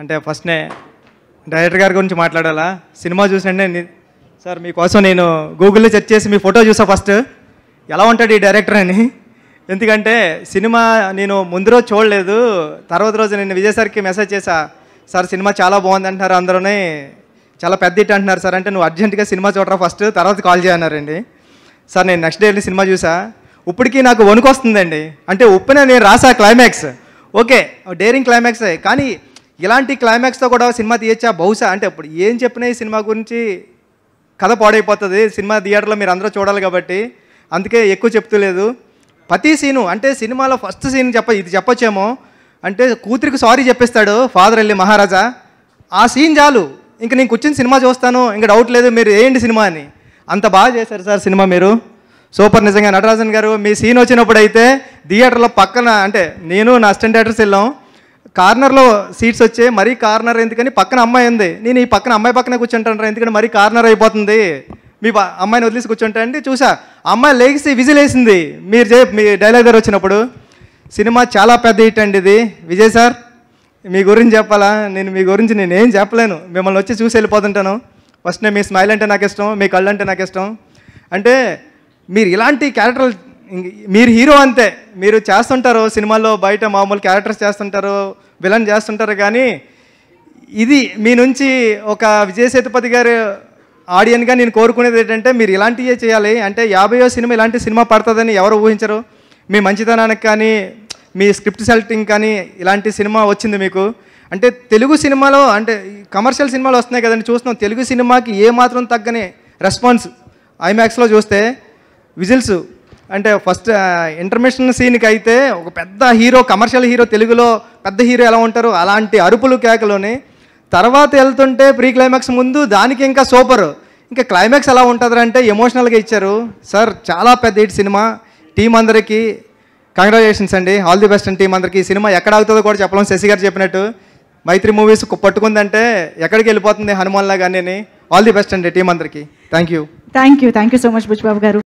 అంటే ఫస్ట్నే డైరెక్టర్ గారి గురించి మాట్లాడాలా. సినిమా చూసినంటే సార్ మీకోసం నేను గూగుల్లో సెర్చ్ చేసి మీ ఫోటో చూసా ఫస్ట్, ఎలా ఉంటాడు ఈ డైరెక్టర్ అని. ఎందుకంటే సినిమా నేను ముందు రోజు చూడలేదు, తర్వాత రోజు నేను విజయ్ సార్కి మెసేజ్ చేశా, సార్ సినిమా చాలా బాగుంది అంటున్నారు అందరూనే, చాలా పెద్ద హిట్ అంటున్నారు సార్. అంటే నువ్వు అర్జెంటుగా సినిమా చూడరా ఫస్ట్, తర్వాత కాల్ చేయన్నారండి. సార్ నేను నెక్స్ట్ డే వెళ్ళి సినిమా చూసా, ఇప్పటికీ నాకు వణుకు వస్తుందండి. అంటే ఉప్పునే నేను రాసా క్లైమాక్స్, ఓకే డేరింగ్ క్లైమాక్సే, కానీ ఇలాంటి క్లైమాక్స్తో కూడా సినిమా తీయచ్చా బహుశా. అంటే ఇప్పుడు ఏం చెప్పినా ఈ సినిమా గురించి కథ పాడైపోతుంది, సినిమా థియేటర్లో మీరు అందరూ చూడాలి కాబట్టి అందుకే ఎక్కువ చెప్తలేదు. ప్రతి సీను అంటే సినిమాలో ఫస్ట్ సీన్ ఇది చెప్పొచ్చేమో, అంటే కూతురికి సారీ చెప్పిస్తాడు ఫాదర్ వెళ్ళి మహారాజా, ఆ సీన్ చాలు ఇంక నేను కూర్చొని సినిమా చూస్తాను, ఇంకా డౌట్ లేదు మీరు వేయండి సినిమా అని. అంత బాగా చేశారు సార్ సినిమా, మీరు సూపర్. నిజంగా నటరాజన్ గారు మీ సీన్ వచ్చినప్పుడు అయితే థియేటర్లో పక్కన, అంటే నేను నా అసిస్టెంట్ డైరెక్టర్స్ వెళ్ళాం, కార్నర్లో సీట్స్ వచ్చాయి, మరీ కార్నర్ ఎందుకని పక్కన అమ్మాయి ఉంది, నేను ఈ పక్కన అమ్మాయి పక్కనే కూర్చుంటాను ఎందుకంటే మరీ కార్నర్ అయిపోతుంది, మీ అమ్మాయిని వదిలేసి కూర్చుంటా అండి. చూసా అమ్మాయి లేచి విజిల్ వేసింది మీ డైలాగ్ గారు వచ్చినప్పుడు. సినిమా చాలా పెద్ద హిట్ అండి ఇది. విజయ్ సార్ మీ గురించి చెప్పాలా, నేను మీ గురించి నేనేం చెప్పలేను, మిమ్మల్ని వచ్చి చూసి వెళ్ళిపోతుంటాను. ఫస్ట్ మీ స్మైల్ అంటే నాకు ఇష్టం, మీ కళ్ళు అంటే నాకు ఇష్టం. అంటే మీరు ఇలాంటి క్యారెక్టర్లు, మీరు హీరో అంతే, మీరు చేస్తుంటారు సినిమాల్లో బయట మామూలు క్యారెక్టర్స్ చేస్తుంటారు, విలన్ చేస్తుంటారు, కానీ ఇది మీ నుంచి ఒక విజయ్ సేతుపతి గారు ఆడియన్గా నేను కోరుకునేది ఏంటంటే మీరు ఇలాంటివే చేయాలి. అంటే 50వ సినిమా ఇలాంటి సినిమా పడుతుందని ఎవరు ఊహించరు. మీ మంచితనానికి కానీ మీ స్క్రిప్ట్ సెలెక్టింగ్ కానీ ఇలాంటి సినిమా వచ్చింది మీకు. అంటే తెలుగు సినిమాలో అంటే కమర్షియల్ సినిమాలు వస్తున్నాయి కదండి చూస్తున్నాం, తెలుగు సినిమాకి ఏమాత్రం తగ్గని రెస్పాన్స్. ఐమాక్స్లో చూస్తే విజిల్స్, అంటే ఫస్ట్ ఇంటర్మిషన్ సీన్కి అయితే ఒక పెద్ద హీరో, కమర్షియల్ హీరో, తెలుగులో పెద్ద హీరో ఎలా ఉంటారు అలాంటి అరుపులు కేకలోని, తర్వాత వెళ్తుంటే ప్రీ క్లైమాక్స్ ముందు దానికి ఇంకా సూపర్, ఇంకా క్లైమాక్స్ ఎలా ఉంటుంది అంటే ఎమోషనల్గా ఇచ్చారు సార్. చాలా పెద్ద హిట్ సినిమా. టీం అందరికీ కంగ్రాచులేషన్స్ అండి, ఆల్ ది బెస్ట్ అండి టీం అందరికీ. ఈ సినిమా ఎక్కడ ఆగుతుందో కూడా చెప్పలేం, శశి గారు చెప్పినట్టు మైత్రి మూవీస్ పట్టుకుందంటే ఎక్కడికి వెళ్ళిపోతుంది హనుమాన్లా కానీ. ఆల్ ది బెస్ట్ అండి టీం అందరికీ. Thank you so much Buchibabu గారు.